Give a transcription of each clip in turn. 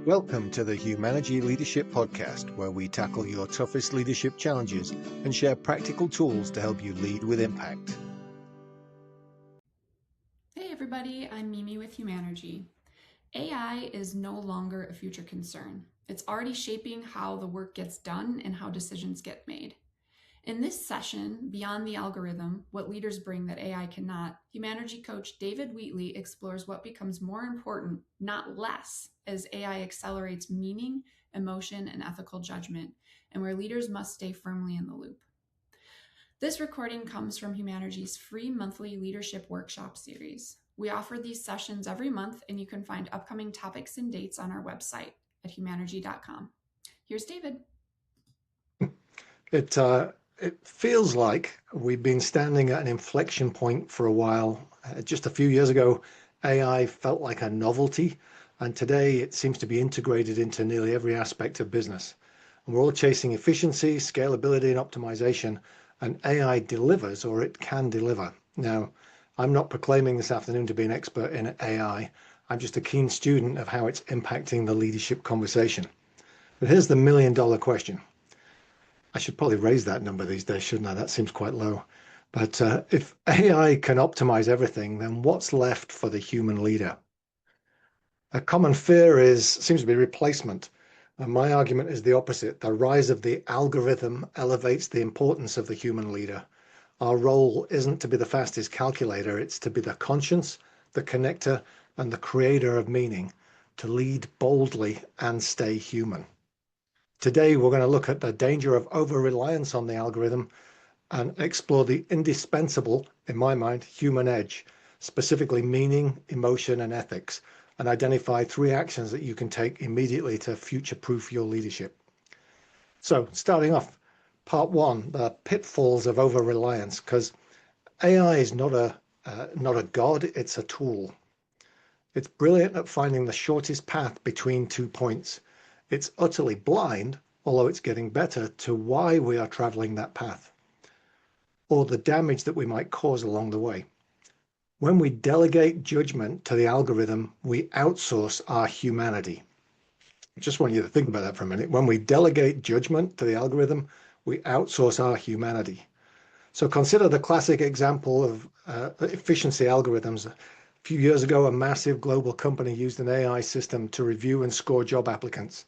Welcome to the Humanergy Leadership Podcast, where we tackle your toughest leadership challenges and share practical tools to help you lead with impact. Hey everybody, I'm Mimi with Humanergy. AI is no longer a future concern. It's already shaping how the work gets done and how decisions get made. In this session, Beyond the Algorithm, What Leaders Bring That AI Cannot, Humanergy coach David Wheatley explores what becomes more important, not less, as AI accelerates meaning, emotion, and ethical judgment, and where leaders must stay firmly in the loop. This recording comes from Humanergy's free monthly leadership workshop series. We offer these sessions every month, and you can find upcoming topics and dates on our website at humanergy.com. Here's David. It feels like we've been standing at an inflection point for a while. Just a few years ago, AI felt like a novelty, and today it seems to be integrated into nearly every aspect of business. And we're all chasing efficiency, scalability, and optimization, and AI delivers, or it can deliver. Now, I'm not proclaiming this afternoon to be an expert in AI. I'm just a keen student of how it's impacting the leadership conversation. But here's the million-dollar question. I should probably raise that number these days, shouldn't I? That seems quite low. But if AI can optimize everything, then what's left for the human leader? A common fear seems to be replacement. And my argument is the opposite. The rise of the algorithm elevates the importance of the human leader. Our role isn't to be the fastest calculator, it's to be the conscience, the connector, and the creator of meaning, to lead boldly and stay human. Today, we're going to look at the danger of over-reliance on the algorithm and explore the indispensable, in my mind, human edge, specifically meaning, emotion, and ethics, and identify 3 actions that you can take immediately to future-proof your leadership. So, starting off, part 1, the pitfalls of over-reliance, because AI is not a god, it's a tool. It's brilliant at finding the shortest path between 2 points. It's utterly blind, although it's getting better, to why we are traveling that path, or the damage that we might cause along the way. When we delegate judgment to the algorithm, we outsource our humanity. I just want you to think about that for a minute. When we delegate judgment to the algorithm, we outsource our humanity. So consider the classic example of efficiency algorithms. A few years ago, a massive global company used an AI system to review and score job applicants.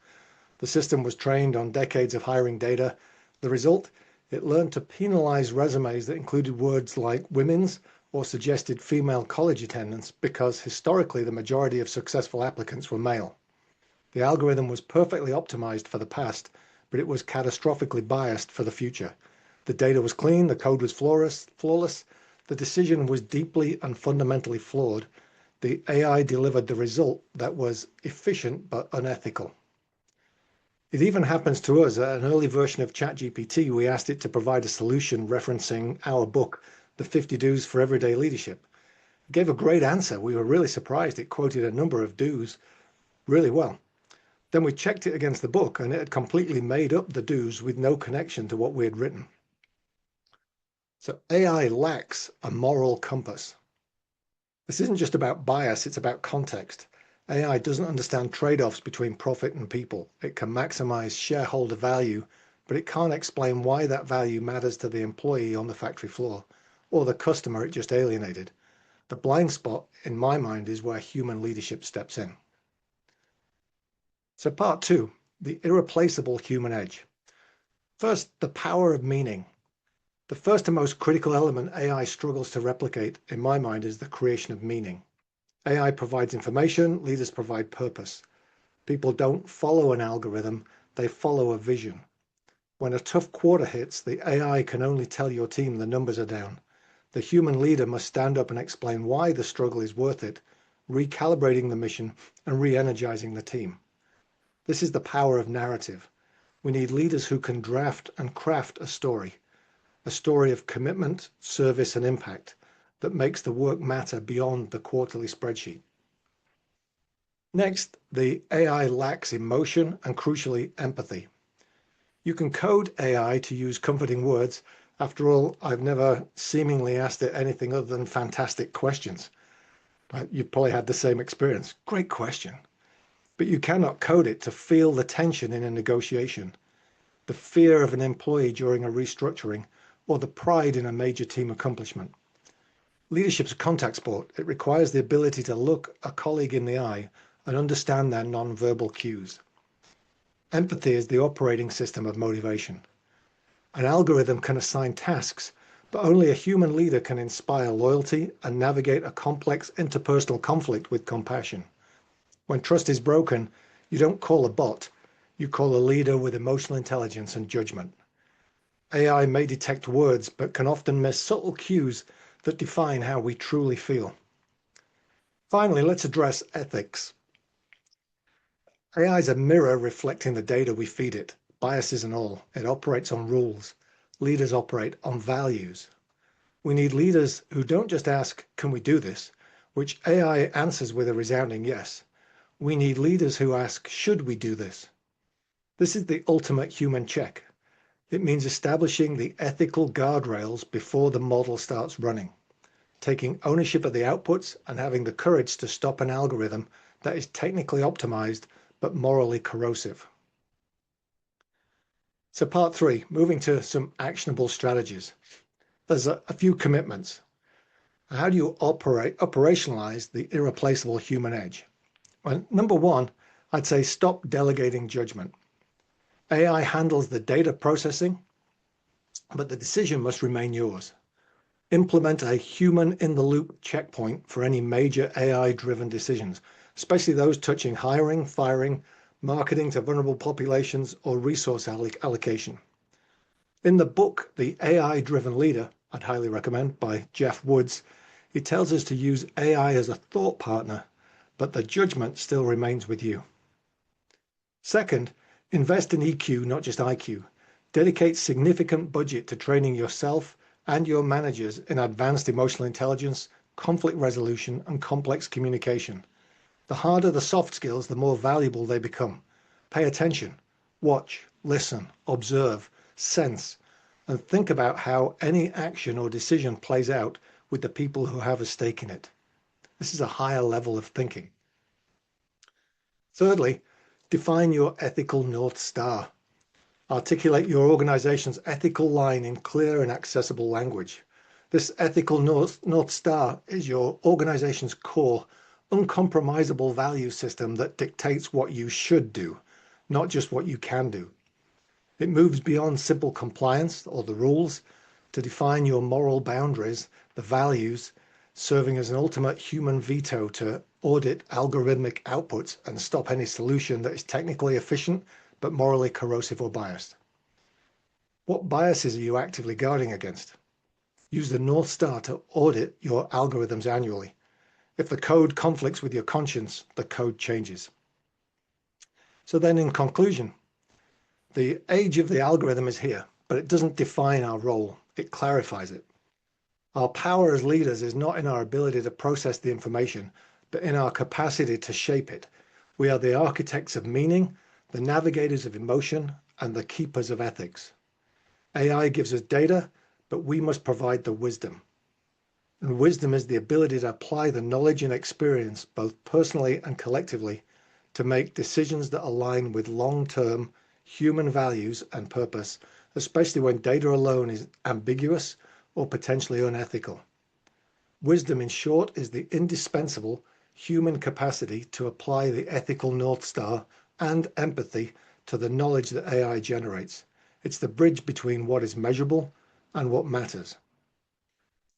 The system was trained on decades of hiring data. The result? It learned to penalize resumes that included words like women's or suggested female college attendance because historically the majority of successful applicants were male. The algorithm was perfectly optimized for the past, but it was catastrophically biased for the future. The data was clean, the code was flawless. The decision was deeply and fundamentally flawed. The AI delivered the result that was efficient but unethical. It even happens to us. At an early version of ChatGPT, we asked it to provide a solution referencing our book, The 50 Do's for Everyday Leadership. It gave a great answer. We were really surprised. It quoted a number of do's really well. Then we checked it against the book, and it had completely made up the do's with no connection to what we had written. So AI lacks a moral compass. This isn't just about bias, it's about context. AI doesn't understand trade-offs between profit and people. It can maximize shareholder value, but it can't explain why that value matters to the employee on the factory floor or the customer it just alienated. The blind spot, in my mind, is where human leadership steps in. So part 2, the irreplaceable human edge. First, the power of meaning. The first and most critical element AI struggles to replicate, in my mind, is the creation of meaning. AI provides information, leaders provide purpose. People don't follow an algorithm, they follow a vision. When a tough quarter hits, the AI can only tell your team the numbers are down. The human leader must stand up and explain why the struggle is worth it, recalibrating the mission and re-energizing the team. This is the power of narrative. We need leaders who can draft and craft a story of commitment, service, and impact that makes the work matter beyond the quarterly spreadsheet. Next, the AI lacks emotion and, crucially, empathy. You can code AI to use comforting words. After all, I've never seemingly asked it anything other than fantastic questions. But you've probably had the same experience. Great question. but you cannot code it to feel the tension in a negotiation, the fear of an employee during a restructuring, or the pride in a major team accomplishment. Leadership's a contact sport. It requires the ability to look a colleague in the eye and understand their non-verbal cues. Empathy is the operating system of motivation. An algorithm can assign tasks, but only a human leader can inspire loyalty and navigate a complex interpersonal conflict with compassion. When trust is broken, you don't call a bot, you call a leader with emotional intelligence and judgment. AI may detect words, but can often miss subtle cues that define how we truly feel. Finally, let's address ethics. AI is a mirror reflecting the data we feed it, biases and all. It operates on rules. Leaders operate on values. We need leaders who don't just ask, can we do this? Which AI answers with a resounding yes. We need leaders who ask, should we do this? This is the ultimate human check. It means establishing the ethical guardrails before the model starts running, taking ownership of the outputs and having the courage to stop an algorithm that is technically optimized but morally corrosive. So part 3, moving to some actionable strategies. There's a few commitments. How do you operationalize the irreplaceable human edge? Well, number 1, I'd say stop delegating judgment. AI handles the data processing, but the decision must remain yours. Implement a human-in-the-loop checkpoint for any major AI-driven decisions, especially those touching hiring, firing, marketing to vulnerable populations, or resource allocation. In the book, The AI-Driven Leader, I'd highly recommend, by Jeff Woods, he tells us to use AI as a thought partner, but the judgment still remains with you. Second, invest in EQ, not just IQ. Dedicate significant budget to training yourself and your managers in advanced emotional intelligence, conflict resolution, and complex communication. The harder the soft skills, the more valuable they become. Pay attention, watch, listen, observe, sense, and think about how any action or decision plays out with the people who have a stake in it. This is a higher level of thinking. Thirdly, define your ethical North Star. Articulate your organization's ethical line in clear and accessible language. This ethical North Star is your organization's core, uncompromisable value system that dictates what you should do, not just what you can do. It moves beyond simple compliance or the rules to define your moral boundaries, the values, serving as an ultimate human veto to audit algorithmic outputs and stop any solution that is technically efficient but morally corrosive or biased. What biases are you actively guarding against? Use the North Star to audit your algorithms annually. If the code conflicts with your conscience, the code changes. So then in conclusion, the age of the algorithm is here, but it doesn't define our role. It clarifies it. Our power as leaders is not in our ability to process the information, but in our capacity to shape it. We are the architects of meaning, the navigators of emotion, and the keepers of ethics. AI gives us data, but we must provide the wisdom. And wisdom is the ability to apply the knowledge and experience, both personally and collectively, to make decisions that align with long-term human values and purpose, especially when data alone is ambiguous or potentially unethical. Wisdom, in short, is the indispensable human capacity to apply the ethical North Star and empathy to the knowledge that AI generates. It's the bridge between what is measurable and what matters.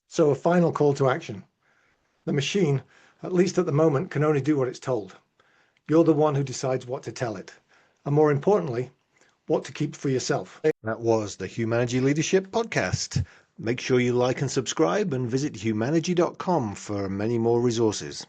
So a final call to action. The machine, at least at the moment, can only do what it's told. You're the one who decides what to tell it. And more importantly, what to keep for yourself. That was the Humanergy Leadership Podcast. Make sure you like and subscribe and visit humanergy.com for many more resources.